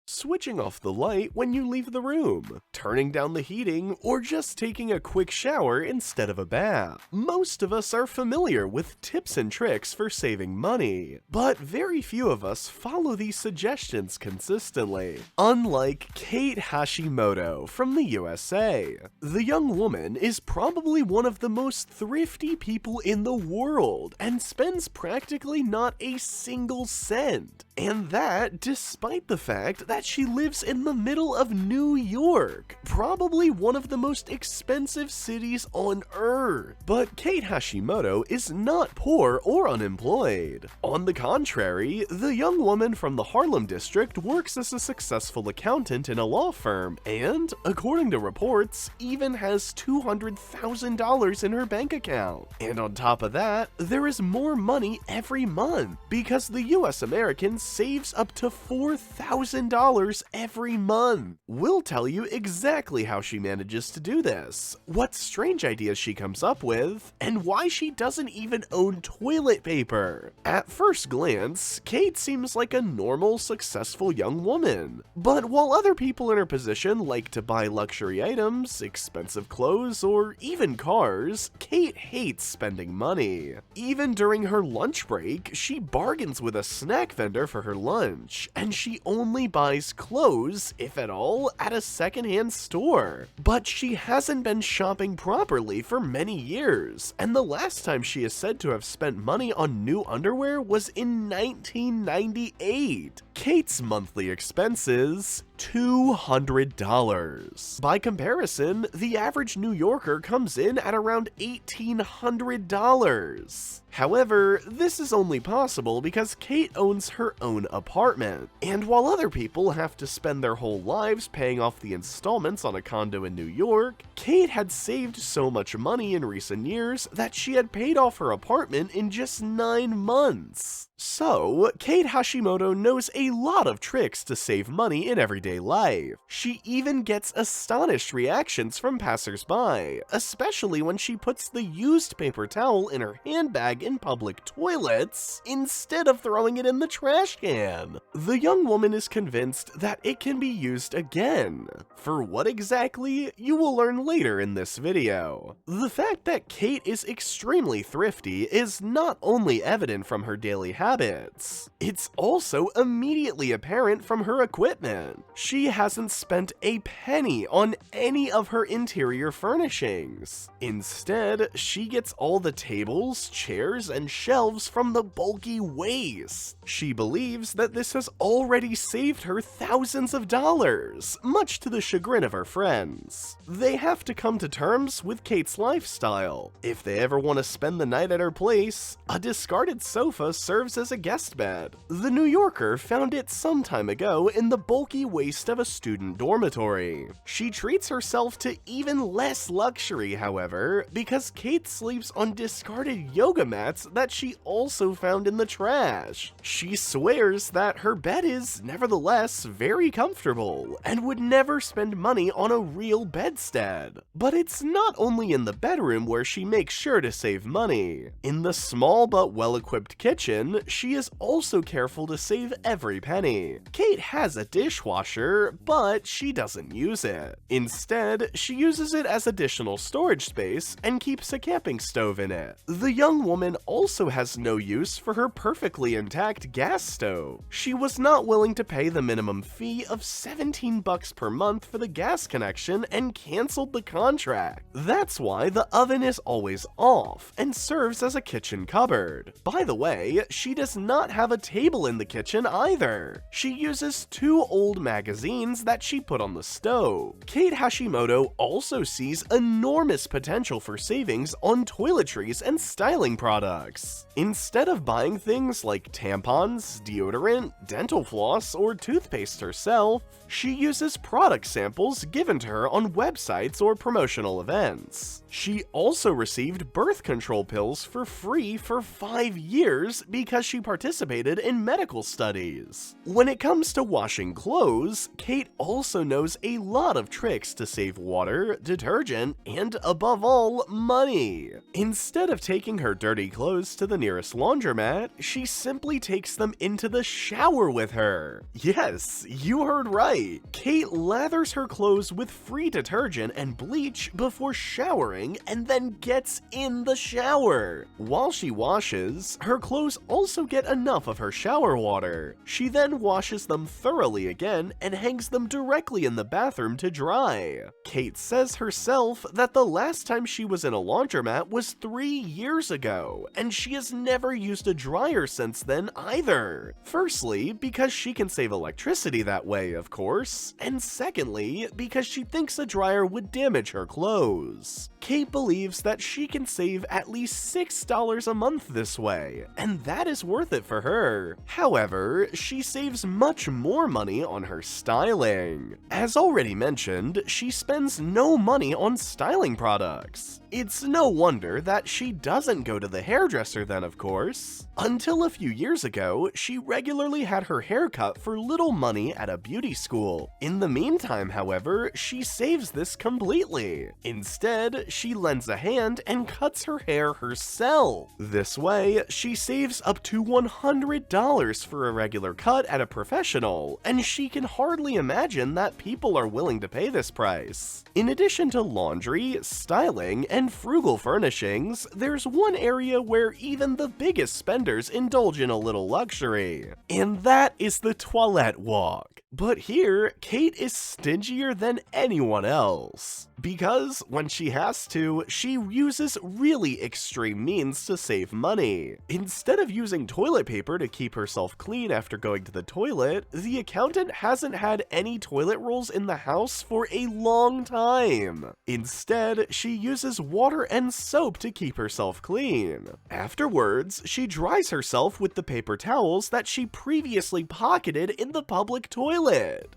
switching off the light when you leave the room, turning down the heating, or just taking a quick shower instead of a bath. Most of us are familiar with tips and tricks for saving money, but very few of us follow these suggestions consistently. Unlike Kate Hashimoto from the USA, the young woman is probably one of the most thrifty people in the world and spends practically not a single cent. And that despite the fact that she lives in the middle of New York, probably one of the most expensive cities on earth. But Kate Hashimoto is not poor or unemployed. On the contrary, the young woman from the Harlem district works as a successful accountant in a law firm and, according to reports, even has $200,000 in her bank account. And on top of that, there is more money every month because the US American saves up to $4,000 every month. We'll tell you exactly how she manages to do this, what strange ideas she comes up with, and why she doesn't even own toilet paper. At first glance, Kate seems like a normal, successful young woman. But while other people in her position like to buy luxury items, expensive clothes, or even cars, Kate hates spending money. Even during her lunch break, she bargains with a snack vendor for her lunch, and she only buys clothes, if at all, at a secondhand store. But she hasn't been shopping properly for many years, and the last time she is said to have spent money on new underwear was in 1998. Kate's monthly expenses: $200. By comparison, the average New Yorker comes in at around $1,800. However, this is only possible because Kate owns her own apartment, and while other people have to spend their whole lives paying off the installments on a condo in New York, Kate had saved so much money in recent years that she had paid off her apartment in just 9 months. So, Kate Hashimoto knows a lot of tricks to save money in everyday life. She even gets astonished reactions from passersby, especially when she puts the used paper towel in her handbag in public toilets instead of throwing it in the trash can. The young woman is convinced that it can be used again. For what exactly, you will learn later in this video. The fact that Kate is extremely thrifty is not only evident from her daily habits, it's also immediately apparent from her equipment. She hasn't spent a penny on any of her interior furnishings. Instead, she gets all the tables, chairs, and shelves from the bulky waste. She believes that this has already saved her thousands of dollars, much to the chagrin of her friends. They have to come to terms with Kate's lifestyle. If they ever want to spend the night at her place, a discarded sofa serves as a guest bed. The New Yorker found it some time ago in the bulky waste of a student dormitory. She treats herself to even less luxury, however, because Kate sleeps on discarded yoga mats that she also found in the trash. She swears that her bed is, nevertheless, very comfortable and would never spend money on a real bedstead. But it's not only in the bedroom where she makes sure to save money. In the small but well-equipped kitchen, she is also careful to save every penny. Kate has a dishwasher, but she doesn't use it. Instead, she uses it as additional storage space and keeps a camping stove in it. The young woman also has no use for her perfectly intact gas stove. She was not willing to pay the minimum fee of $17 per month for the gas connection and canceled the contract. That's why the oven is always off and serves as a kitchen cupboard. By the way, she does not have a table in the kitchen either. She uses 2 old magazines that she put on the stove. Kate Hashimoto also sees enormous potential for savings on toiletries and styling products. Instead of buying things like tampons, deodorant, dental floss, or toothpaste herself, she uses product samples given to her on websites or promotional events. She also received birth control pills for free for 5 years because she participated in medical studies. days. When it comes to washing clothes, Kate also knows a lot of tricks to save water, detergent, and above all, money. Instead of taking her dirty clothes to the nearest laundromat, she simply takes them into the shower with her. Yes, you heard right. Kate lathers her clothes with free detergent and bleach before showering and then gets in the shower. While she washes, her clothes also get enough of her shower water. She then washes them thoroughly again and hangs them directly in the bathroom to dry. Kate says herself that the last time she was in a laundromat was 3 years ago, and she has never used a dryer since then either. Firstly, because she can save electricity that way, of course, and secondly, because she thinks a dryer would damage her clothes. Kate believes that she can save at least $6 a month this way, and that is worth it for her. However, she saves much more money on her styling. As already mentioned, she spends no money on styling products. It's no wonder that she doesn't go to the hairdresser then, of course. Until a few years ago, she regularly had her hair cut for little money at a beauty school. In the meantime, however, she saves this completely. Instead, she lends a hand and cuts her hair herself. This way, she saves up to $100 for a regular cut at a professional, and she can hardly imagine that people are willing to pay this price. In addition to laundry, styling, and frugal furnishings, there's one area where even the biggest spenders indulge in a little luxury, and that is the toilet walk. But here, Kate is stingier than anyone else. Because when she has to, she uses really extreme means to save money. Instead of using toilet paper to keep herself clean after going to the toilet, the accountant hasn't had any toilet rolls in the house for a long time. Instead, she uses water and soap to keep herself clean. Afterwards, she dries herself with the paper towels that she previously pocketed in the public toilet.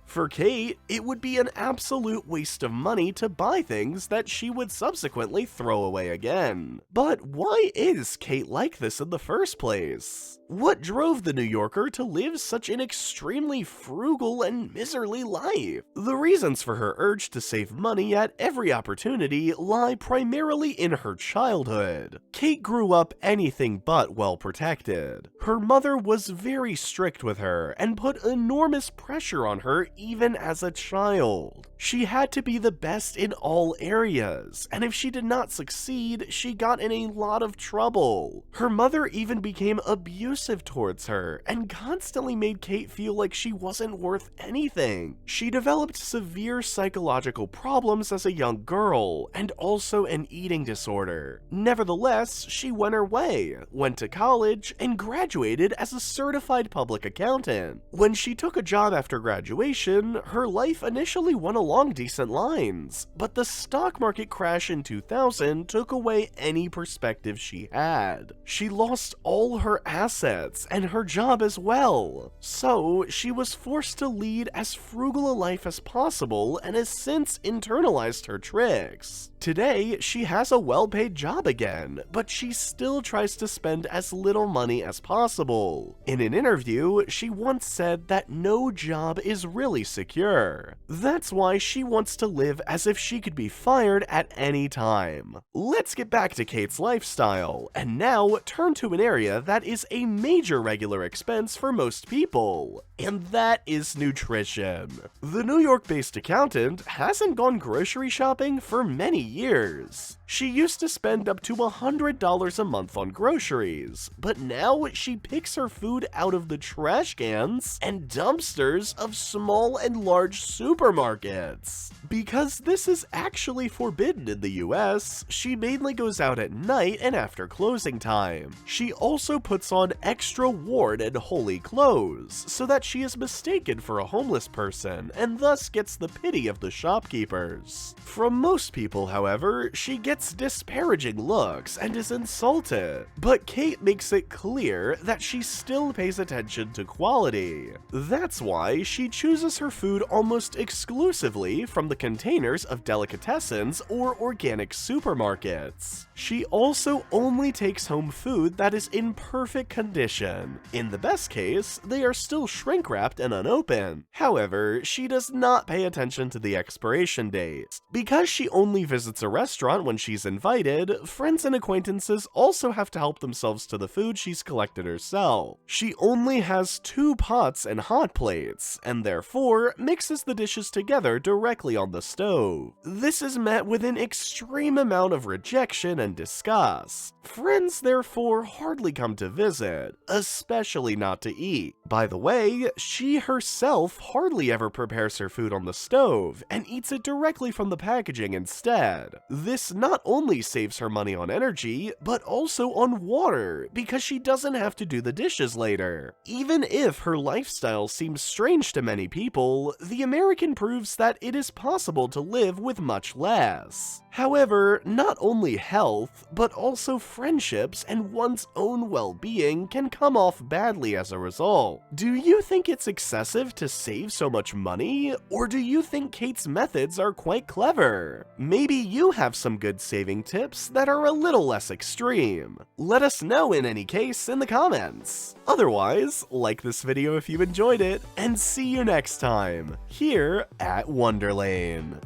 For Kate, it would be an absolute waste of money to buy things that she would subsequently throw away again. But why is Kate like this in the first place? What drove the New Yorker to live such an extremely frugal and miserly life? The reasons for her urge to save money at every opportunity lie primarily in her childhood. Kate grew up anything but well protected. Her mother was very strict with her and put enormous pressure on her even as a child. She had to be the best in all areas, and if she did not succeed, she got in a lot of trouble. Her mother even became abusive towards her and constantly made Kate feel like she wasn't worth anything. She developed severe psychological problems as a young girl and also an eating disorder. Nevertheless, she went her way, went to college, and graduated as a certified public accountant. When she took a job after graduation, her life initially went along decent lines, but the stock market crash in 2000 took away any perspective she had. She lost all her assets and her job as well, so she was forced to lead as frugal a life as possible and has since internalized her tricks. Today, she has a well-paid job again, but she still tries to spend as little money as possible. In an interview, she once said that no job is really secure. That's why she wants to live as if she could be fired at any time. Let's get back to Kate's lifestyle, and now turn to an area that is a major regular expense for most people, and that is nutrition. The New York-based accountant hasn't gone grocery shopping for many years. She used to spend up to $100 a month on groceries, but now she picks her food out of the trash cans and dumpsters of small and large supermarkets. Because this is actually forbidden in the US, she mainly goes out at night and after closing time. She also puts on extra worn and holey clothes, so that she is mistaken for a homeless person and thus gets the pity of the shopkeepers. From most people, however, she gets gets disparaging looks and is insulted, but Kate makes it clear that she still pays attention to quality. That's why she chooses her food almost exclusively from the containers of delicatessens or organic supermarkets. She also only takes home food that is in perfect condition. In the best case, they are still shrink-wrapped and unopened. However, she does not pay attention to the expiration dates. Because she only visits a restaurant when she's invited, friends and acquaintances also have to help themselves to the food she's collected herself. She only has 2 pots and hot plates, and therefore mixes the dishes together directly on the stove. This is met with an extreme amount of rejection and disgust. Friends therefore hardly come to visit, especially not to eat. By the way, she herself hardly ever prepares her food on the stove and eats it directly from the packaging instead. This not only saves her money on energy, but also on water, because she doesn't have to do the dishes later. Even if her lifestyle seems strange to many people, the American proves that it is possible to live with much less. However, not only health, but also friendships and one's own well-being can come off badly as a result. Do you think it's excessive to save so much money, or do you think Kate's methods are quite clever? Maybe you have some good saving tips that are a little less extreme. Let us know in any case in the comments. Otherwise, like this video if you enjoyed it, and see you next time, here at Wonderlane.